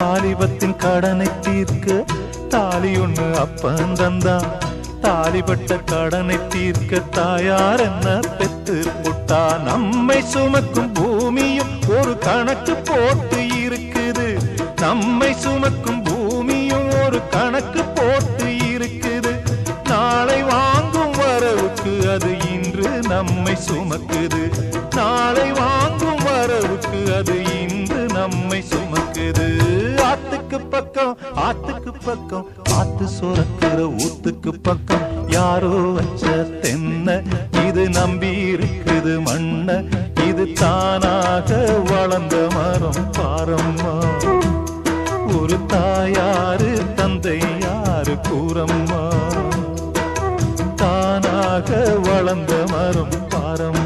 வாலிபத்தின் கடனை தீர்க்க தாலி ஒண்ணு அப்பன் தந்தான். தாலிபட்ட கடனை தீர்க்க தாயார் என்ன பெத்து புட்டா. நம்மை சுமக்கும் பூமியும் ஒரு கணக்கு போட்டு இருக்குது. நம்மை சுமக்கும் பூமியும் ஒரு கணக்கு போட்டு இருக்குது. நாளை வாங்கும் வரவுக்கு அது இன்று நம்மை சுமக்குது. நாளை வாங்கும் வரவுக்கு அது இன்று நம்மை சுமக்குது. ஆத்துக்கு பக்கம் ஆத்துக்கு பக்கம் ஆத்து சுரக்கிற ஊத்துக்கு பக்கம் யாரோ வச்ச தென்ன இது நம்பி இருக்குது மண்ண. இது தானாக வளர்ந்த மரம் பாரம்மா. ஒரு தாயாரு தந்தை யாரு கூறம்மா. தானாக வளர்ந்த மரம் பாரம்மா.